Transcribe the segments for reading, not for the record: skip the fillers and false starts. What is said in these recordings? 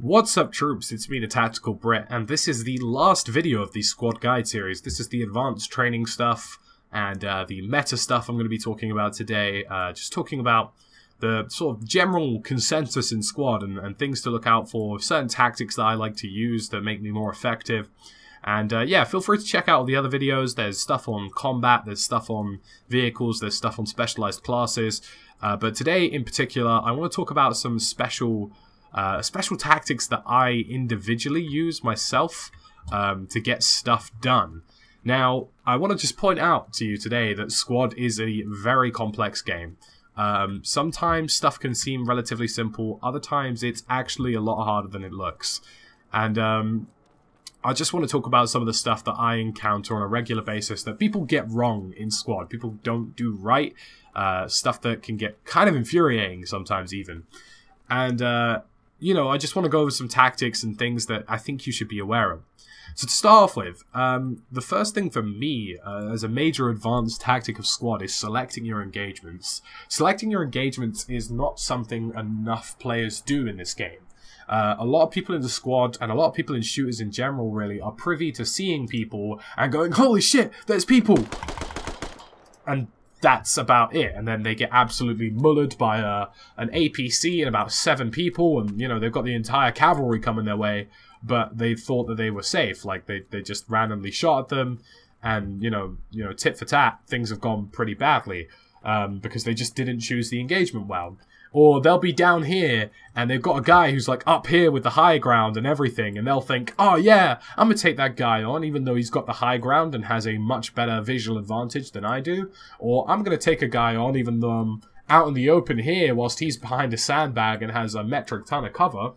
What's up, troops? It's me, TheTacticalBrit, and this is the last video of the squad guide series. This is the advanced training stuff and the meta stuff I'm going to be talking about today. Just talking about the sort of general consensus in squad and things to look out for, certain tactics that I like to use that make me more effective. And yeah, feel free to check out all the other videos. There's stuff on combat, there's stuff on vehicles, there's stuff on specialized classes. But today in particular, I want to talk about some special tactics that I individually use myself to get stuff done. Now, I want to just point out to you today that Squad is a very complex game. Sometimes stuff can seem relatively simple, other times it's actually a lot harder than it looks. And I just want to talk about some of the stuff that I encounter on a regular basis that people get wrong in Squad. People don't do right, stuff that can get kind of infuriating sometimes even. And you know, I just want to go over some tactics and things that I think you should be aware of. So to start off with, the first thing for me, as a major advanced tactic of Squad, is selecting your engagements. Selecting your engagements is not something enough players do in this game. A lot of people in the Squad, and a lot of people in shooters in general really, are privy to seeing people and going, holy shit, there's people! And that's about it, and then they get absolutely mullered by an APC and about 7 people, and you know they've got the entire cavalry coming their way, but they thought that they were safe. Like they just randomly shot at them, and you know tit for tat, things have gone pretty badly because they just didn't choose the engagement well. Or they'll be down here, and they've got a guy who's like up here with the high ground and everything, and they'll think, oh yeah, I'm gonna take that guy on, even though he's got the high ground and has a much better visual advantage than I do. Or I'm gonna take a guy on, even though I'm out in the open here, whilst he's behind a sandbag and has a metric ton of cover.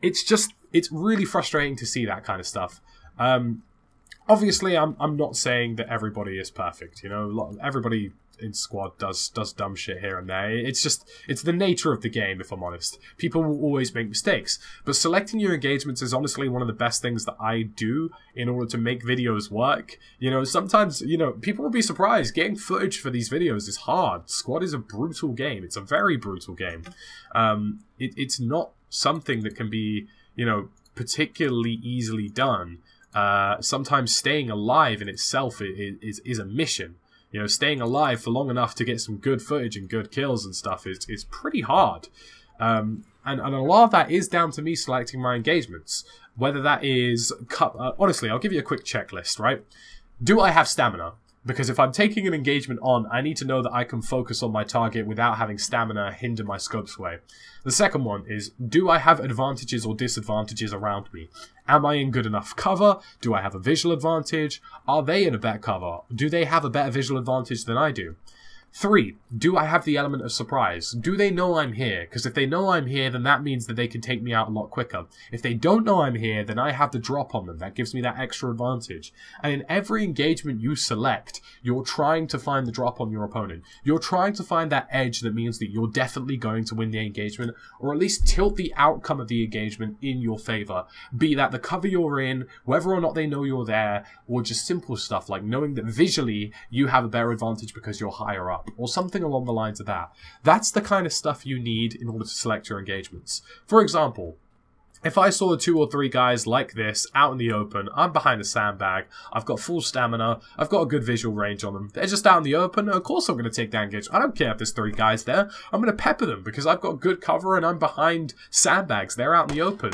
It's really frustrating to see that kind of stuff. Obviously, I'm not saying that everybody is perfect, you know, everybody in Squad does dumb shit here and there. It's the nature of the game, if I'm honest. People will always make mistakes. But selecting your engagements is honestly one of the best things that I do in order to make videos work. You know, sometimes, you know, people will be surprised. Getting footage for these videos is hard. Squad is a brutal game. It's a very brutal game. It's not something that can be, you know, particularly easily done. Sometimes staying alive in itself is a mission. You know, staying alive for long enough to get some good footage and good kills and stuff is pretty hard. And a lot of that is down to me selecting my engagements. Whether that is... honestly, I'll give you a quick checklist, right? Do I have stamina? Because if I'm taking an engagement on, I need to know that I can focus on my target without having stamina hinder my scope sway. The second one is, do I have advantages or disadvantages around me? Am I in good enough cover? Do I have a visual advantage? Are they in a better cover? Do they have a better visual advantage than I do? 3, do I have the element of surprise? Do they know I'm here? Because if they know I'm here, then that means that they can take me out a lot quicker. If they don't know I'm here, then I have the drop on them. That gives me that extra advantage. And in every engagement you select, you're trying to find the drop on your opponent. You're trying to find that edge that means that you're definitely going to win the engagement, or at least tilt the outcome of the engagement in your favor. Be that the cover you're in, whether or not they know you're there, or just simple stuff like knowing that visually you have a better advantage because you're higher up, or something along the lines of that. That's the kind of stuff you need in order to select your engagements. For example, if I saw 2 or 3 guys like this out in the open, I'm behind a sandbag, I've got full stamina, I've got a good visual range on them, they're just out in the open, of course I'm going to take that engagement. I don't care if there's 3 guys there, I'm going to pepper them because I've got good cover and I'm behind sandbags, they're out in the open.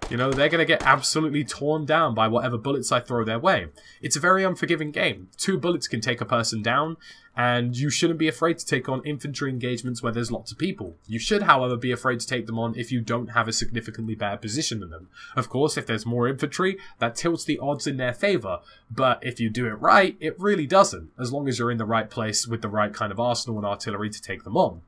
You know, they're going to get absolutely torn down by whatever bullets I throw their way. It's a very unforgiving game. 2 bullets can take a person down, and you shouldn't be afraid to take on infantry engagements where there's lots of people. You should, however, be afraid to take them on if you don't have a significantly better position than them. Of course, if there's more infantry, that tilts the odds in their favor, but if you do it right, it really doesn't, as long as you're in the right place with the right kind of arsenal and artillery to take them on.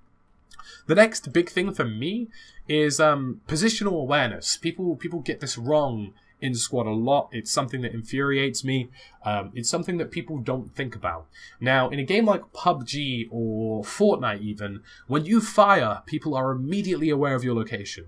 The next big thing for me is positional awareness. People get this wrong in Squad a lot. It's something that infuriates me. It's something that people don't think about. Now, in a game like PUBG or Fortnite even, when you fire, people are immediately aware of your location.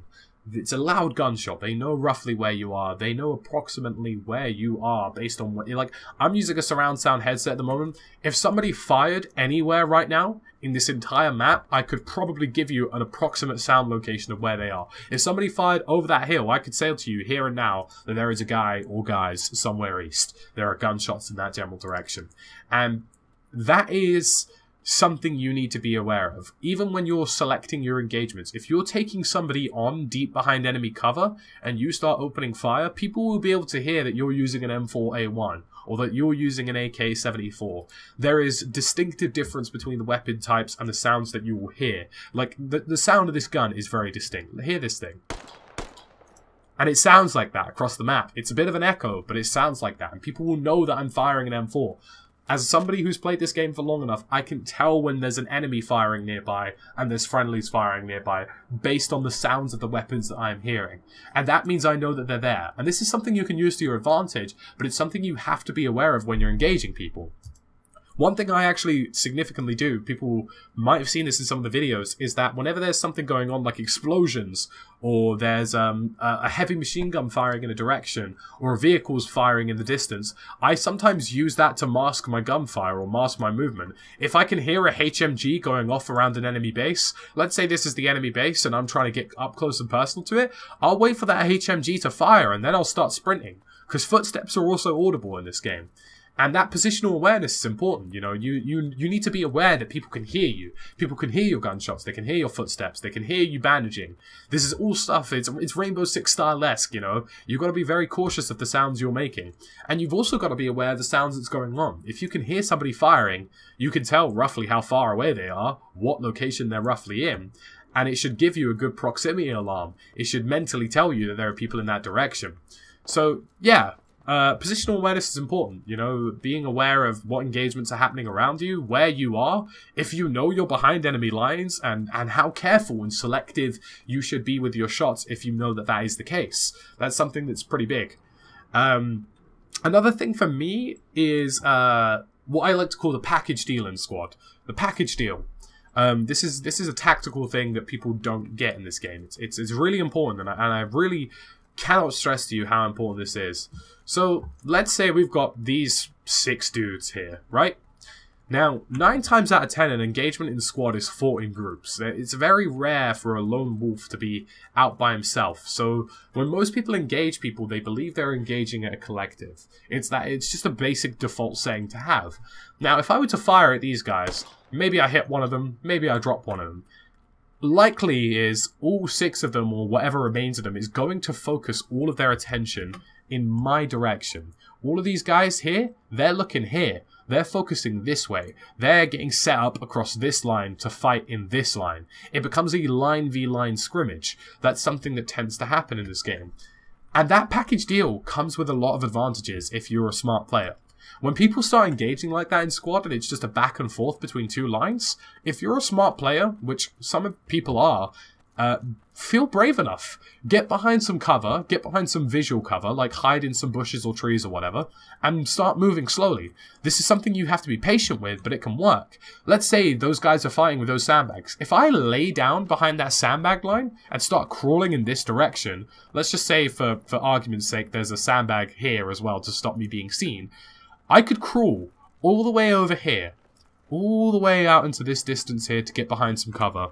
it's a loud gunshot. They know roughly where you are. They know approximately where you are based on what you're like. I'm using a surround sound headset at the moment. If somebody fired anywhere right now in this entire map, I could probably give you an approximate sound location of where they are. If somebody fired over that hill, I could say to you here and now that there is a guy or guys somewhere east. There are gunshots in that general direction. And that is something you need to be aware of. Even when you're selecting your engagements, if you're taking somebody on deep behind enemy cover and you start opening fire, people will be able to hear that you're using an M4A1 or that you're using an AK-74. There is distinctive difference between the weapon types and the sounds that you will hear. Like, the sound of this gun is very distinct. Hear this thing. And it sounds like that across the map. It's a bit of an echo, but it sounds like that. And people will know that I'm firing an M4. As somebody who's played this game for long enough, I can tell when there's an enemy firing nearby and there's friendlies firing nearby based on the sounds of the weapons that I'm hearing. And that means I know that they're there. And this is something you can use to your advantage, but it's something you have to be aware of when you're engaging people. One thing I actually significantly do, people might have seen this in some of the videos, is that whenever there's something going on like explosions, or there's a heavy machine gun firing in a direction, or vehicles firing in the distance, I sometimes use that to mask my gunfire or mask my movement. If I can hear a HMG going off around an enemy base, let's say this is the enemy base and I'm trying to get up close and personal to it, I'll wait for that HMG to fire and then I'll start sprinting, because footsteps are also audible in this game. And that positional awareness is important. You know, you need to be aware that people can hear you. People can hear your gunshots. They can hear your footsteps. They can hear you bandaging. This is all stuff. It's Rainbow Six style-esque, you know. You've got to be very cautious of the sounds you're making. And you've also got to be aware of the sounds that's going on. If you can hear somebody firing, you can tell roughly how far away they are, what location they're roughly in. And it should give you a good proximity alarm. It should mentally tell you that there are people in that direction. So, yeah. Positional awareness is important, you know, being aware of what engagements are happening around you, where you are, if you know you're behind enemy lines, and how careful and selective you should be with your shots if you know that that is the case. That's something that's pretty big. Another thing for me is what I like to call the package deal in squad. The package deal. This is a tactical thing that people don't get in this game. It's really important, and I really cannot stress to you how important this is. So, let's say we've got these 6 dudes here, right? Now, 9 times out of 10, an engagement in squad is fought in groups. It's very rare for a lone wolf to be out by himself. So, when most people engage people, they believe they're engaging at a collective. It's just a basic default saying to have. Now, if I were to fire at these guys, maybe I hit one of them, maybe I drop one of them. Likely is all 6 of them, or whatever remains of them, is going to focus all of their attention in my direction. All of these guys here, they're looking here. They're focusing this way. They're getting set up across this line to fight in this line. It becomes a line v line scrimmage. That's something that tends to happen in this game. And that package deal comes with a lot of advantages if you're a smart player. When people start engaging like that in squad and it's just a back and forth between 2 lines, if you're a smart player, which some people are, feel brave enough. Get behind some cover, get behind some visual cover, like hide in some bushes or trees or whatever, and start moving slowly. This is something you have to be patient with, but it can work. Let's say those guys are fighting with those sandbags. If I lay down behind that sandbag line and start crawling in this direction, let's just say for argument's sake there's a sandbag here as well to stop me being seen, I could crawl all the way over here, all the way out into this distance here to get behind some cover.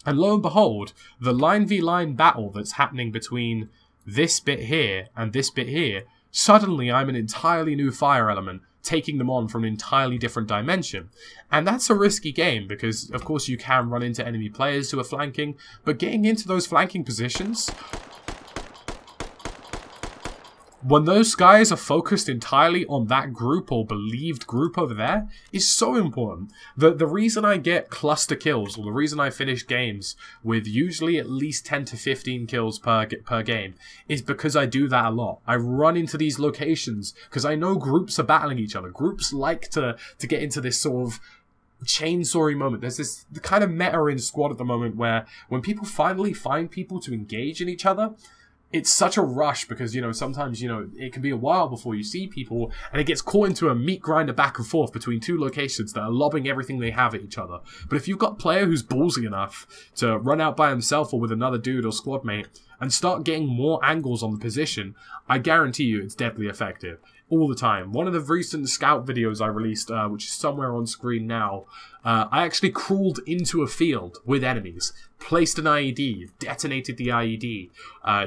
And lo and behold, the line v line battle that's happening between this bit here and this bit here, suddenly I'm an entirely new fire element, taking them on from an entirely different dimension. And that's a risky game because, of course, you can run into enemy players who are flanking, but getting into those flanking positions, when those guys are focused entirely on that group or believed group over there, is so important. The reason I get cluster kills, or the reason I finish games with usually at least 10 to 15 kills per game, is because I do that a lot. I run into these locations because I know groups are battling each other. Groups like to get into this sort of chainsawing moment. There's this kind of meta in squad at the moment where when people finally find people to engage in each other, it's such a rush because, you know, sometimes, you know, it can be a while before you see people and it gets caught into a meat grinder back and forth between 2 locations that are lobbing everything they have at each other. But if you've got a player who's ballsy enough to run out by himself or with another dude or squad mate and start getting more angles on the position, I guarantee you it's deadly effective. All the time. One of the recent scout videos I released, which is somewhere on screen now, I actually crawled into a field with enemies, placed an IED, detonated the IED,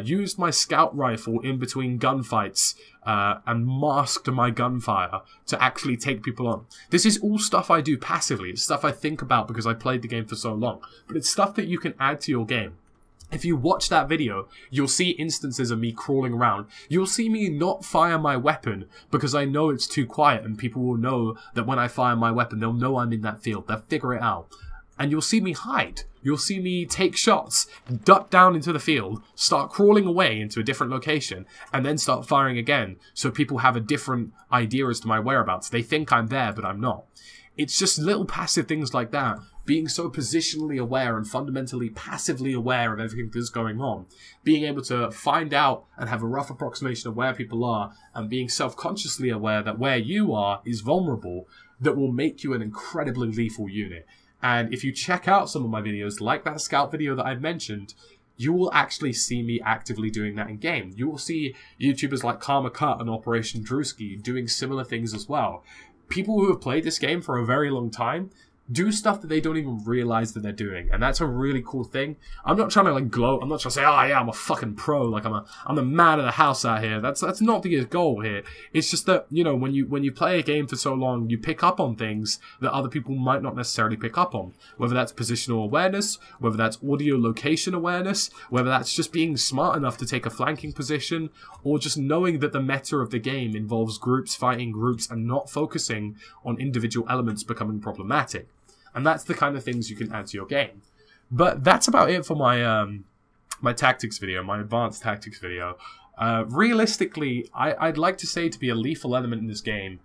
used my scout rifle in between gunfights, and masked my gunfire to actually take people on. This is all stuff I do passively. It's stuff I think about because I played the game for so long. But it's stuff that you can add to your game. If you watch that video, you'll see instances of me crawling around. You'll see me not fire my weapon because I know it's too quiet and people will know that when I fire my weapon, they'll know I'm in that field. They'll figure it out. And you'll see me hide. You'll see me take shots, duck down into the field, start crawling away into a different location, and then start firing again so people have a different idea as to my whereabouts. They think I'm there, but I'm not. It's just little passive things like that. Being so positionally aware and fundamentally passively aware of everything that's going on. Being able to find out and have a rough approximation of where people are, and being self-consciously aware that where you are is vulnerable, that will make you an incredibly lethal unit. And if you check out some of my videos, like that scout video that I've mentioned, you will actually see me actively doing that in game. You will see YouTubers like Karma Cut and Operation Drewski doing similar things as well. People who have played this game for a very long time do stuff that they don't even realize that they're doing, and that's a really cool thing. I'm not trying to like gloat. I'm not trying to say, oh yeah, I'm a fucking pro, like I'm the man of the house out here. That's not the goal here. It's just that, you know, when you play a game for so long, you pick up on things that other people might not necessarily pick up on. Whether that's positional awareness, whether that's audio location awareness, whether that's just being smart enough to take a flanking position, or just knowing that the meta of the game involves groups fighting groups and not focusing on individual elements becoming problematic. And that's the kind of things you can add to your game. But that's about it for my my tactics video, my advanced tactics video. Realistically, I'd like to say to be a lethal element in this game,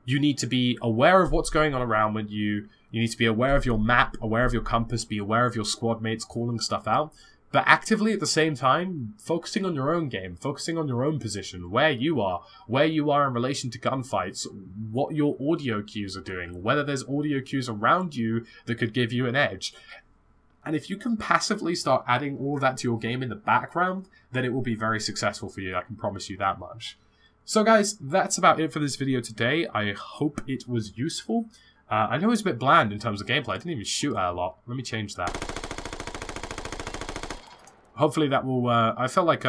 you need to be aware of what's going on around with you. You need to be aware of your map, aware of your compass, be aware of your squad mates calling stuff out. But actively at the same time, focusing on your own game, focusing on your own position, where you are in relation to gunfights, what your audio cues are doing, whether there's audio cues around you that could give you an edge. And if you can passively start adding all of that to your game in the background, then it will be very successful for you, I can promise you that much. So guys, that's about it for this video today. I hope it was useful. I know it's a bit bland in terms of gameplay, I didn't even shoot at a lot. Let me change that. Hopefully that will, I felt like,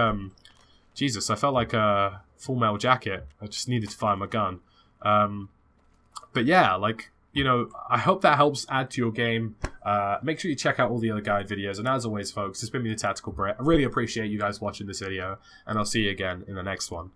Jesus, I felt like a Full Metal Jacket. I just needed to fire my gun. But yeah, like, you know, I hope that helps add to your game. Make sure you check out all the other guide videos. And as always, folks, it's been me, the Tactical Brit. I really appreciate you guys watching this video. And I'll see you again in the next one.